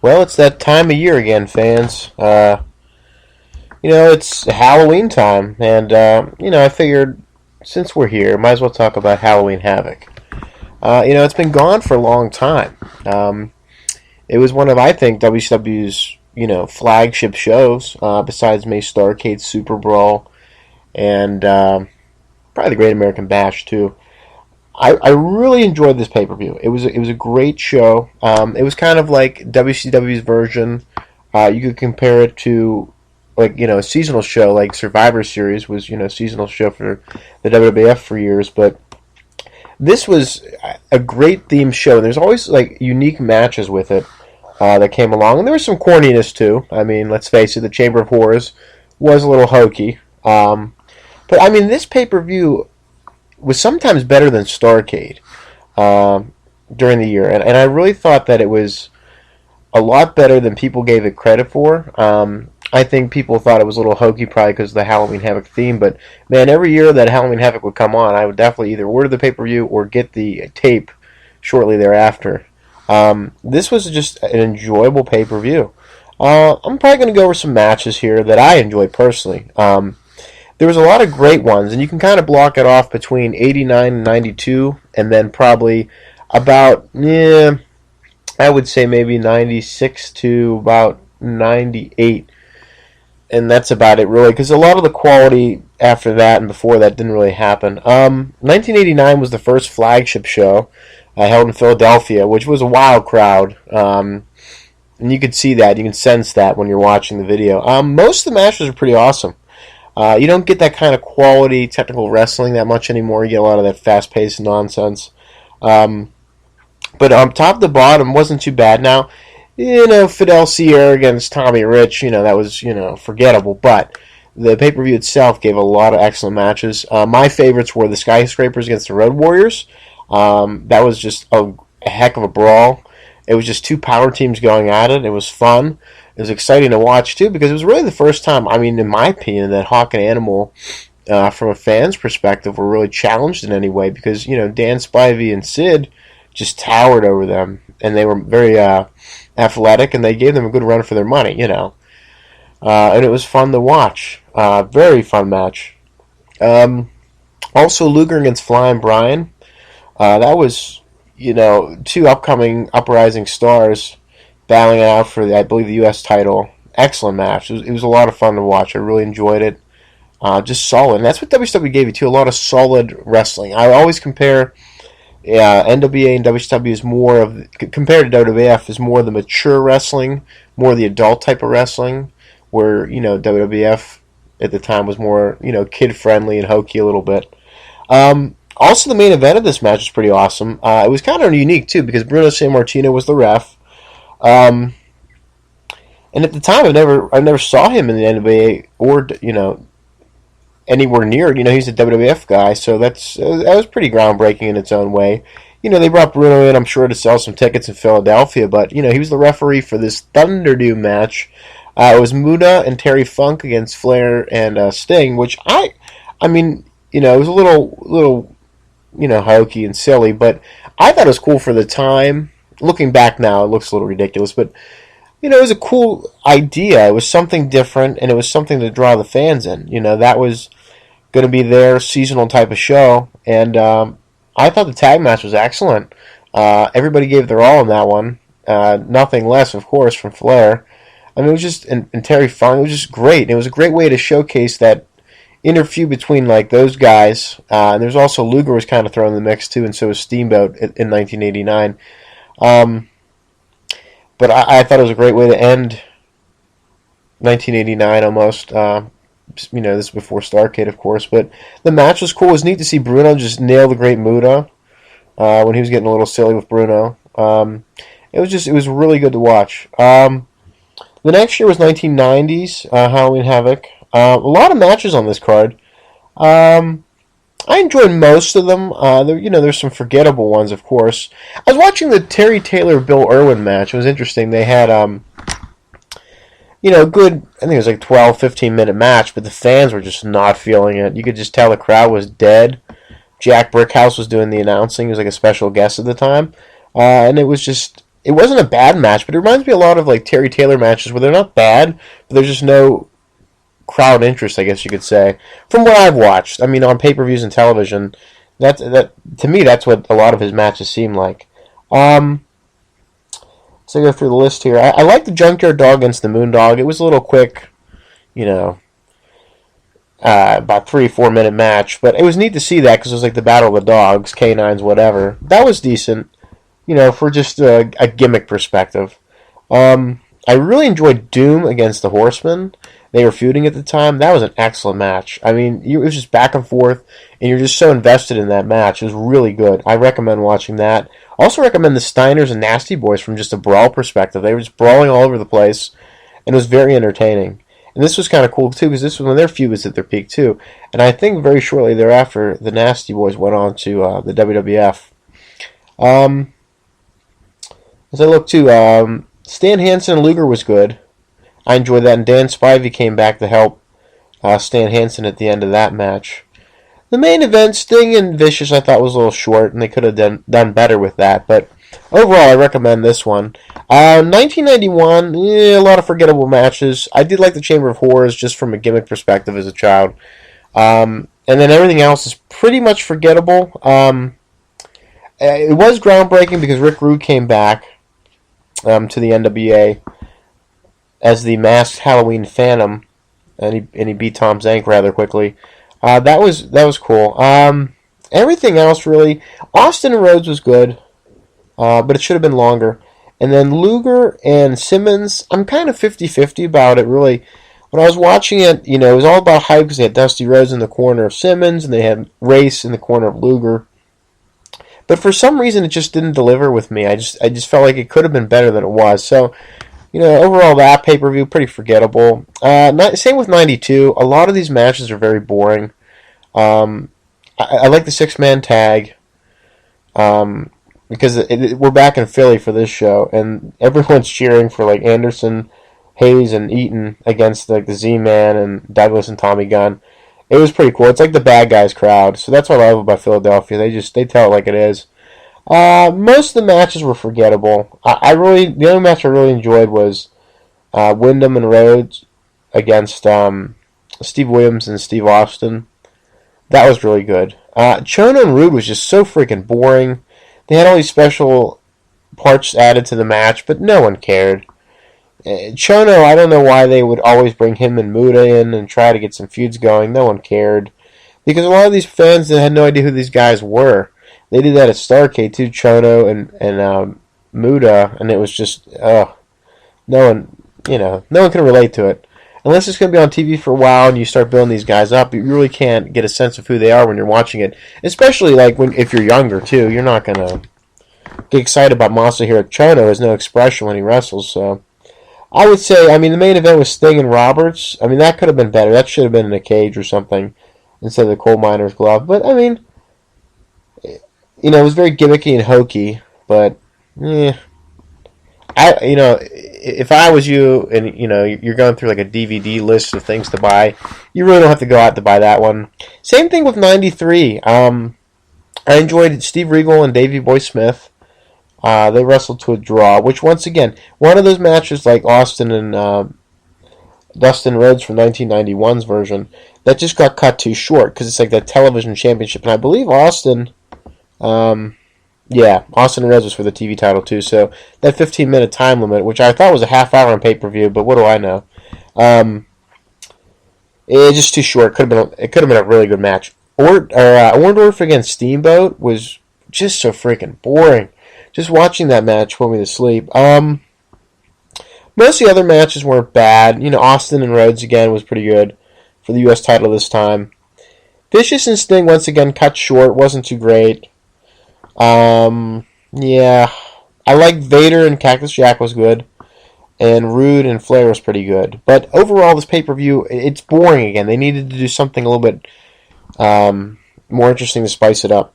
Well, it's that time of year again, fans. It's Halloween time, and I figured since we're here, might as well talk about Halloween Havoc. It's been gone for a long time. It was one of, I think, WCW's flagship shows, besides maybe Starrcade's Super Brawl and probably the Great American Bash too. I really enjoyed this pay per view. It was a great show. It was kind of like WCW's version. You could compare it to a seasonal show like Survivor Series was a seasonal show for the WWF for years, but this was a great themed show. There's always unique matches with it that came along, and there was some corniness too. I mean, let's face it, the Chamber of Horrors was a little hokey, but I mean this pay per view was sometimes better than Starrcade during the year, and I really thought that it was a lot better than people gave it credit for. I think people thought it was a little hokey probably because of the Halloween Havoc theme, but man, every year that Halloween Havoc would come on, I would definitely either order the pay-per-view or get the tape shortly thereafter. This was just an enjoyable pay-per-view. I'm probably going to go over some matches here that I enjoyed personally. There was a lot of great ones, and you can kind of block it off between 89 and 92, and then probably about, I would say maybe 96 to about 98. And that's about it, really, because a lot of the quality after that and before that didn't really happen. 1989 was the first flagship show held in Philadelphia, which was a wild crowd. And you could see that, you can sense that when you're watching the video. Most of the matches are pretty awesome. You don't get that kind of quality technical wrestling that much anymore. You get a lot of that fast-paced nonsense. But top to bottom wasn't too bad. Now, Fidel Sierra against Tommy Rich, that was, forgettable. But the pay-per-view itself gave a lot of excellent matches. My favorites were the Skyscrapers against the Road Warriors. That was just a heck of a brawl. It was just two power teams going at it. It was fun. It was exciting to watch, too, because it was really the first time, I mean, in my opinion, that Hawk and Animal, from a fan's perspective, were really challenged in any way because, Dan Spivey and Sid just towered over them, and they were very athletic, and they gave them a good run for their money, and it was fun to watch. Very fun match. Also, Luger against Flying Brian. That was, two upcoming uprising stars battling it out for, I believe, the U.S. title. Excellent match. It was a lot of fun to watch. I really enjoyed it. Just solid. And that's what WCW gave you, too, a lot of solid wrestling. I always compare NWA and WCW is more of, compared to WWF, is more the mature wrestling, more the adult type of wrestling, where, WWF at the time was more, kid-friendly and hokey a little bit. Also, the main event of this match was pretty awesome. It was kind of unique, too, because Bruno Sammartino was the ref. And at the time, I never saw him in the NWA or, anywhere near it. He's a WWF guy, so that was pretty groundbreaking in its own way. They brought Bruno in, I'm sure, to sell some tickets in Philadelphia, but, he was the referee for this Thunderdome match. It was Muda and Terry Funk against Flair and Sting, which it was a little hokey and silly, but I thought it was cool for the time. Looking back now, it looks a little ridiculous, but, it was a cool idea. It was something different, and it was something to draw the fans in. That was going to be their seasonal type of show, and I thought the tag match was excellent. Everybody gave their all in that one. Nothing less, of course, from Flair. I mean, it was just, and Terry Funk, it was just great. And it was a great way to showcase that interview between, those guys. And there's also Luger was kind of thrown in the mix, too, and so was Steamboat in 1989. But I thought it was a great way to end 1989 almost. This is before Starrcade, of course. But the match was cool. It was neat to see Bruno just nail the Great Muta when he was getting a little silly with Bruno. It was really good to watch. The next year was 1990's Halloween Havoc. A lot of matches on this card. I enjoyed most of them. There's some forgettable ones, of course. I was watching the Terry Taylor-Bill Irwin match. It was interesting. They had, good, I think it was 12, 15-minute match, but the fans were just not feeling it. You could just tell the crowd was dead. Jack Brickhouse was doing the announcing. He was a special guest at the time. And it was just, it wasn't a bad match, but it reminds me a lot of like Terry Taylor matches where they're not bad, but there's just no crowd interest, I guess you could say, from what I've watched. I mean, on pay-per-views and television, that to me, that's what a lot of his matches seem like. So I go through the list here. I like the Junkyard Dog against the Moondog. It was a little quick, you know, about 3-4 minute match, but it was neat to see that because it was like the Battle of the Dogs, canines, whatever. That was decent, you know, for just a gimmick perspective. I really enjoyed Doom against the Horsemen. They were feuding at the time. That was an excellent match. I mean, it was just back and forth, and you're just so invested in that match. It was really good. I recommend watching that. Also recommend the Steiners and Nasty Boys from just a brawl perspective. They were just brawling all over the place, and it was very entertaining. And this was kind of cool, too, because this was when their feud was at their peak, too. And I think very shortly thereafter, the Nasty Boys went on to the WWF. As I look, too, Stan Hansen and Luger was good. I enjoyed that, and Dan Spivey came back to help Stan Hansen at the end of that match. The main event, Sting and Vicious, I thought was a little short, and they could have done better with that. But overall, I recommend this one. 1991, a lot of forgettable matches. I did like the Chamber of Horrors just from a gimmick perspective as a child. And then everything else is pretty much forgettable. It was groundbreaking because Rick Rude came back to the NWA as the masked Halloween Phantom, and he beat Tom Zank rather quickly. That was cool. Everything else really, Austin and Rhodes was good, but it should have been longer. And then Luger and Simmons, I'm kind of 50-50 about it, really. When I was watching it, you know, it was all about hype because they had Dusty Rhodes in the corner of Simmons, and they had Race in the corner of Luger. But for some reason, it just didn't deliver with me. I just felt like it could have been better than it was. So, you know, overall, that pay-per-view, pretty forgettable. Same with 92. A lot of these matches are very boring. I like the six-man tag because we're back in Philly for this show, and everyone's cheering for, like, Anderson, Hayes, and Eaton against, like, the Z-Man and Douglas and Tommy Gunn. It was pretty cool. It's like the bad guys crowd, so that's what I love about Philadelphia. They tell it like it is. Most of the matches were forgettable. The only match I really enjoyed was Wyndham and Rhodes against Steve Williams and Steve Austin. That was really good. Chono and Rude was just so freaking boring. They had all these special parts added to the match, but no one cared. Chono, I don't know why they would always bring him and Muda in and try to get some feuds going. No one cared. Because a lot of these fans had no idea who these guys were. They did that at Starrcade too, Chono and Muda, and it was just, no one can relate to it. Unless it's going to be on TV for a while and you start building these guys up, you really can't get a sense of who they are when you're watching it. Especially like if you're younger too, you're not going to get excited about Masahiro Chono. Has no expression when he wrestles, so I would say, the main event was Sting and Roberts. That could have been better. That should have been in a cage or something instead of the coal miner's glove. But, it was very gimmicky and hokey. But, if I was you and, you're going through like a DVD list of things to buy, you really don't have to go out to buy that one. Same thing with 93. I enjoyed Steve Regal and Davey Boy Smith. They wrestled to a draw, which once again, one of those matches like Austin and Dustin Rhodes from 1991's version, that just got cut too short because it's like that television championship. And I believe Austin and Rhodes was for the TV title too. So that 15-minute time limit, which I thought was a half hour on pay-per-view, but what do I know? It's just too short. It could have been a really good match. Orndorff against Steamboat was just so freaking boring. Just watching that match put me to sleep. Most of the other matches weren't bad. Austin and Rhodes again was pretty good for the U.S. title this time. Vicious and Sting once again cut short. Wasn't too great. I like Vader and Cactus Jack was good. And Rude and Flair was pretty good. But overall, this pay-per-view, it's boring again. They needed to do something a little bit more interesting to spice it up.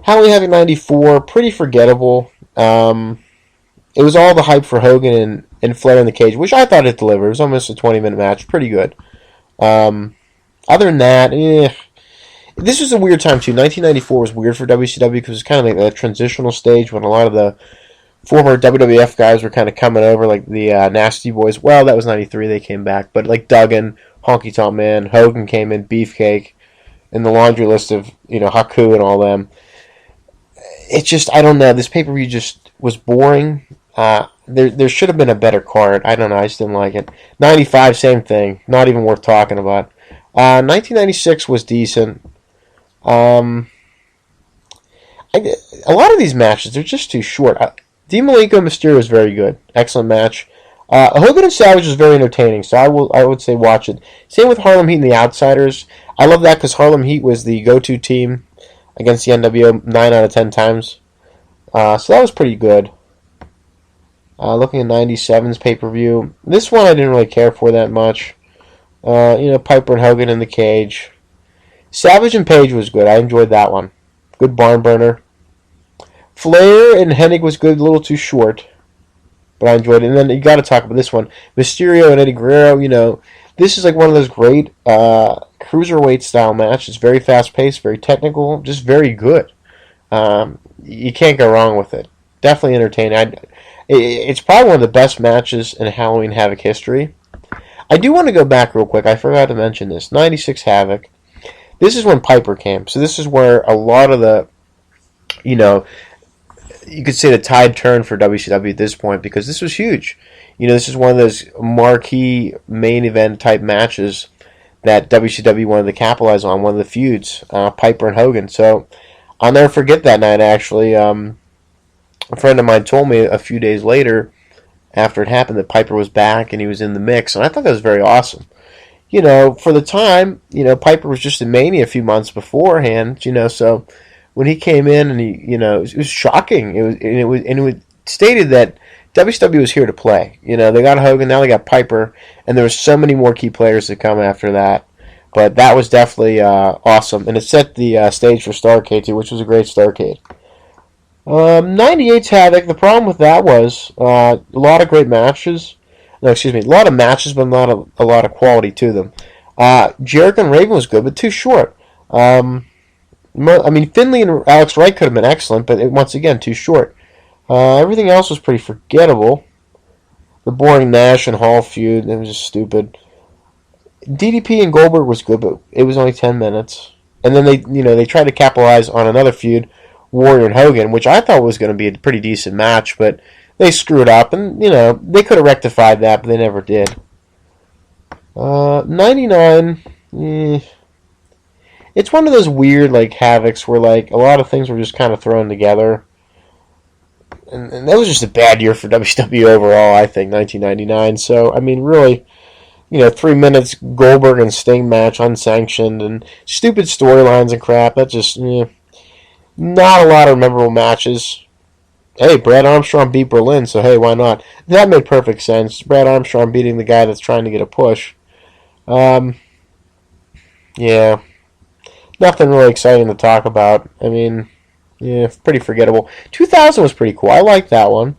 Halloween Havoc 94, pretty forgettable. It was all the hype for Hogan and Flair in the cage, which I thought it delivered. It was almost a 20-minute match. Pretty good. Other than that, this was a weird time, too. 1994 was weird for WCW because it was kind of like a transitional stage when a lot of the former WWF guys were kind of coming over, like the Nasty Boys. Well, that was '93; they came back, but like Duggan, Honky Tonk Man, Hogan came in, Beefcake, and the laundry list of Haku and all them. It's just I don't know. This pay per view just was boring. There should have been a better card. I don't know. I just didn't like it. '95, same thing. Not even worth talking about. 1996 was decent. A lot of these matches, they're just too short. Dean Malenko Mysterio was very good. Excellent match. Hogan and Savage was very entertaining, so I would say watch it. Same with Harlem Heat and the Outsiders. I love that because Harlem Heat was the go-to team against the NWO 9 out of 10 times. So that was pretty good. Looking at '97's pay-per-view. This one I didn't really care for that much. Piper and Hogan in the cage. Savage and Page was good. I enjoyed that one. Good barn burner. Flair and Hennig was good, a little too short. But I enjoyed it. And then you got to talk about this one. Mysterio and Eddie Guerrero, this is like one of those great cruiserweight style matches. Very fast paced, very technical, just very good. You can't go wrong with it. Definitely entertaining. It's probably one of the best matches in Halloween Havoc history. I do want to go back real quick. I forgot to mention this. '96 Havoc. This is when Piper came. So this is where a lot of the, you could say the tide turned for WCW at this point because this was huge. This is one of those marquee main event type matches that WCW wanted to capitalize on, one of the feuds, Piper and Hogan. So I'll never forget that night, actually. A friend of mine told me a few days later, after it happened, that Piper was back and he was in the mix, and I thought that was very awesome. For the time, Piper was just in Mania a few months beforehand, so when he came in and it was shocking. It was stated that WCW was here to play. They got Hogan, now they got Piper, and there were so many more key players to come after that. But that was definitely awesome, and it set the stage for Starrcade too, which was a great Starrcade. '98's Havoc, the problem with that was a lot of great matches. No, excuse me, a lot of matches, but not a lot of quality to them. Jericho and Raven was good, but too short. Finley and Alex Wright could have been excellent, but once again, too short. Everything else was pretty forgettable. The boring Nash and Hall feud, it was just stupid. DDP and Goldberg was good, but it was only 10 minutes. And then they tried to capitalize on another feud, Warrior and Hogan, which I thought was going to be a pretty decent match, but they screwed up, and they could have rectified that, but they never did. '99, it's one of those weird Havocs where a lot of things were just kind of thrown together, and that was just a bad year for WCW overall. I think 1999. So really, 3 minutes Goldberg and Sting match unsanctioned and stupid storylines and crap. That just not a lot of memorable matches. Hey, Brad Armstrong beat Berlin, so hey, why not? That made perfect sense. Brad Armstrong beating the guy that's trying to get a push. Yeah. Nothing really exciting to talk about. Pretty forgettable. 2000 was pretty cool. I liked that one.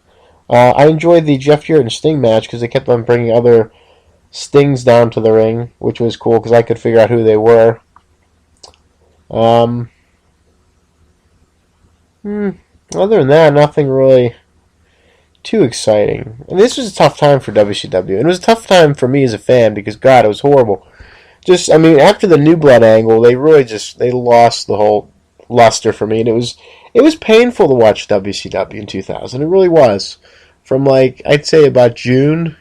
I enjoyed the Jeff Jarrett and Sting match because they kept on bringing other Stings down to the ring, which was cool because I could figure out who they were. Other than that, nothing really too exciting. And this was a tough time for WCW. And it was a tough time for me as a fan because, God, it was horrible. After the New Blood angle, they really they lost the whole luster for me. And it was painful to watch WCW in 2000. It really was. From, I'd say about June.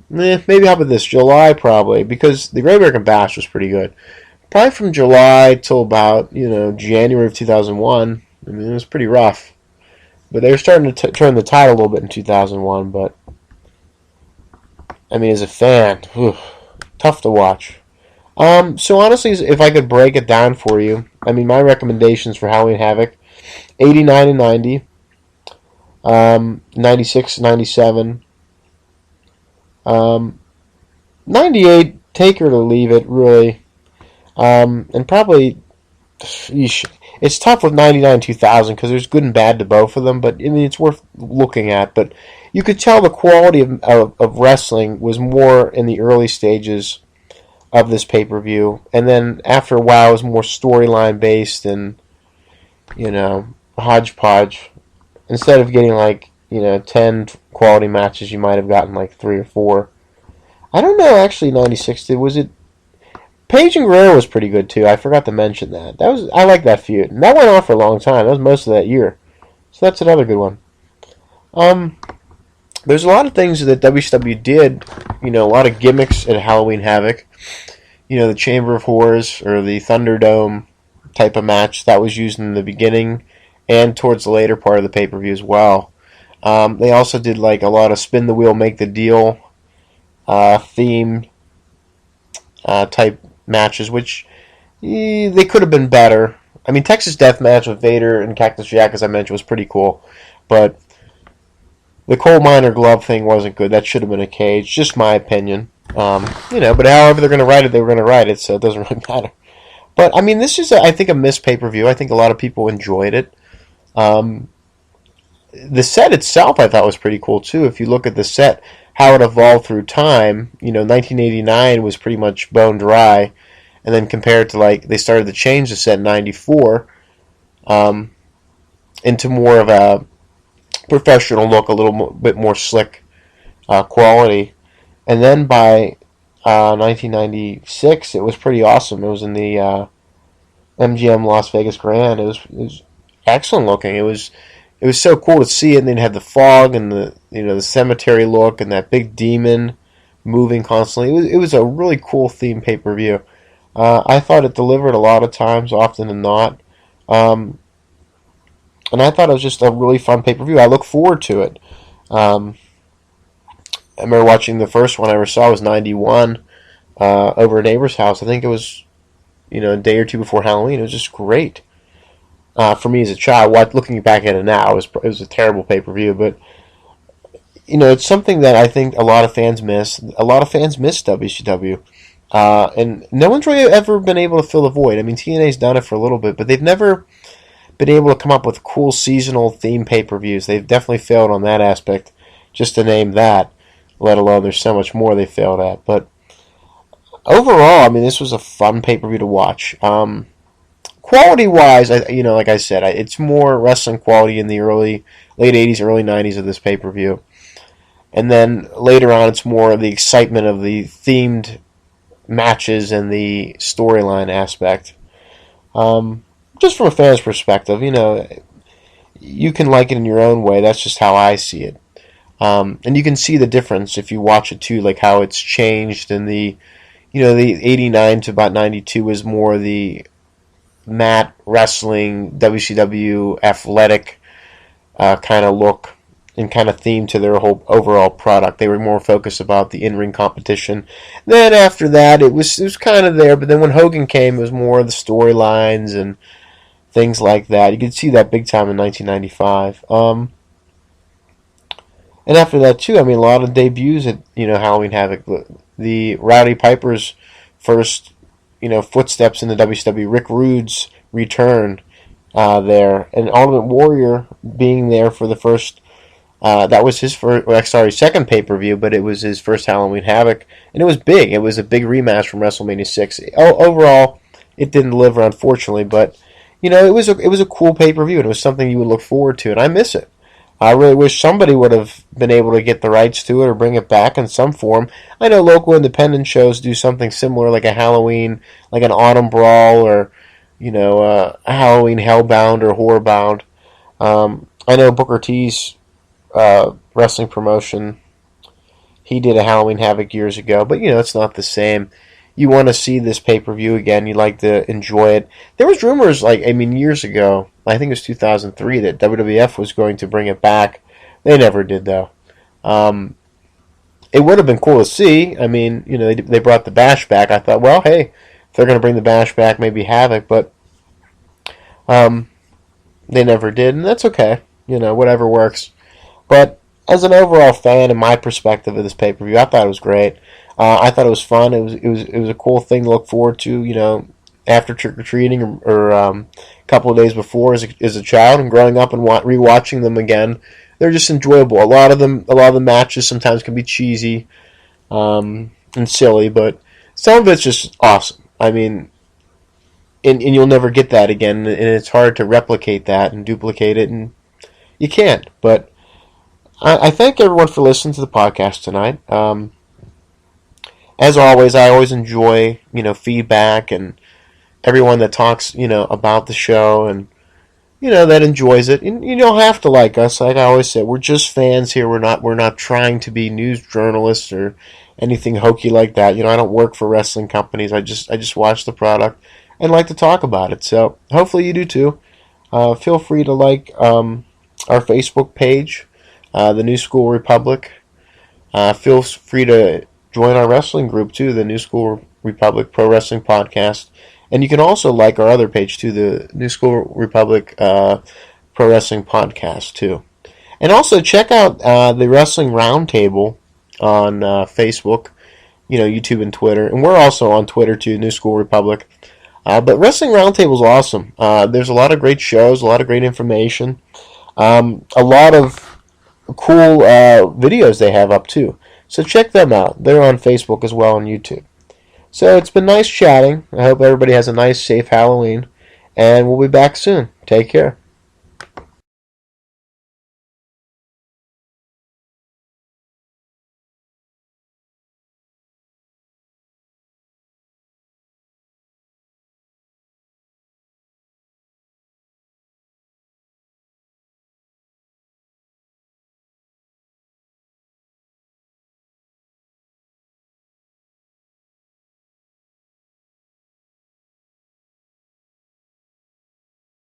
Maybe how about this? July, probably. Because the Great American Bash was pretty good. Probably from July till about, January of 2001. It was pretty rough. But they were starting to turn the tide a little bit in 2001. But, as a fan, tough to watch. So honestly, if I could break it down for you, my recommendations for Halloween Havoc, 89 and 90, 96, 97, 98, take her to leave it, really. And probably, it's tough with 99 2000 because there's good and bad to both of them, but it's worth looking at. But you could tell the quality of wrestling was more in the early stages of this pay-per-view, and then after a while it was more storyline based and hodgepodge. instead of getting like 10 quality matches, you might have gotten like 3 or 4. I don't know. Actually, '96 was it? Page and Guerrero was pretty good too. I forgot to mention that. I like that feud, and that went on for a long time. That was most of that year, so that's another good one. Um, there's a lot of things that WCW did. A lot of gimmicks at Halloween Havoc. The Chamber of Horrors or the Thunderdome type of match that was used in the beginning and towards the later part of the pay-per-view as well. They also did like a lot of spin the wheel, make the deal theme type matches, which they could have been better. I mean, Texas Death Match with Vader and Cactus Jack, as I mentioned, was pretty cool, but the coal miner glove thing wasn't good. That should have been a cage, just my opinion. But however they're going to write it, they were going to write it, so it doesn't really matter. But I mean, this is, I think, a missed pay-per-view. I think a lot of people enjoyed it. The set itself, I thought, was pretty cool too. If you look at the set, how it evolved through time. 1989 was pretty much bone dry, and then compared to like they started to change the set in '94 into more of a professional look, a little bit more slick quality. And then by 1996, it was pretty awesome. It was in the MGM Las Vegas Grand. It was excellent looking. It was so cool to see it. And then it had the fog and the cemetery look and that big demon moving constantly. It was a really cool theme pay per view. I thought it delivered a lot of times, often than not. And I thought it was just a really fun pay per view. I look forward to it. I remember watching the first one I ever saw was '91 over a neighbor's house. I think it was a day or two before Halloween. It was just great for me as a child. Looking back at it now, it was a terrible pay per view, but it's something that I think a lot of fans miss. A lot of fans miss WCW, and no one's really ever been able to fill the void. I mean, TNA's done it for a little bit, but they've never been able to come up with cool seasonal theme pay per views. They've definitely failed on that aspect, just to name that. Let alone there's so much more they failed at. But overall, I mean, this was a fun pay-per-view to watch. Quality-wise, like I said, it's more wrestling quality in the late 80s, early 90s of this pay-per-view. And then later on, it's more of the excitement of the themed matches and the storyline aspect. Just from a fan's perspective, you can like it in your own way. That's just how I see it. And you can see the difference if you watch it too, like how it's changed. And the 89 to about 92 was more the mat wrestling, WCW athletic kind of look and kind of theme to their whole overall product. They were more focused about the in-ring competition. Then after that, it was kind of there. But then when Hogan came, it was more of the storylines and things like that. You could see that big time in 1995. And after that, too, I mean, a lot of debuts at, Halloween Havoc. The Rowdy Piper's first, footsteps in the WCW. Rick Rude's return there. And Ultimate Warrior being there for the first, that was his second pay-per-view, but it was his first Halloween Havoc. And it was big. It was a big rematch from WrestleMania 6. Overall, it didn't deliver, unfortunately, but, it was a cool pay-per-view, and it was something you would look forward to, and I miss it. I really wish somebody would have been able to get the rights to it or bring it back in some form. I know local independent shows do something similar, like a Halloween, like an Autumn Brawl, or a Halloween Hellbound or Horrorbound. I know Booker T's wrestling promotion. He did a Halloween Havoc years ago, but it's not the same. You want to see this pay-per-view again. You like to enjoy it. There was rumors, years ago, I think it was 2003, that WWF was going to bring it back. They never did, though. It would have been cool to see. I mean, they brought the Bash back. I thought, well, hey, if they're going to bring the Bash back, maybe Havoc, but they never did, and that's okay. Whatever works. But as an overall fan, in my perspective of this pay-per-view, I thought it was great. I thought it was fun. It was a cool thing to look forward to. After trick or treating or a couple of days before as a child, and growing up and rewatching them again, they're just enjoyable. A lot of the matches sometimes can be cheesy and silly, but some of it's just awesome. I mean, and you'll never get that again, and it's hard to replicate that and duplicate it. And you can't. But I thank everyone for listening to the podcast tonight. As always, I always enjoy feedback and everyone that talks about the show and that enjoys it. And you don't have to like us. Like I always say, we're just fans here. We're not trying to be news journalists or anything hokey like that. I don't work for wrestling companies. I just watch the product and like to talk about it. So hopefully you do too. Feel free to like our Facebook page, the New School Republic. Feel free to join our wrestling group too, the New School Republic Pro Wrestling Podcast. And you can also like our other page too, the New School Republic Pro Wrestling Podcast too. And also check out the Wrestling Roundtable on Facebook, YouTube and Twitter. And we're also on Twitter too, New School Republic. But Wrestling Roundtable is awesome. There's a lot of great shows, a lot of great information, a lot of cool videos they have up too. So check them out. They're on Facebook as well on YouTube. So it's been nice chatting. I hope everybody has a nice, safe Halloween. And we'll be back soon. Take care.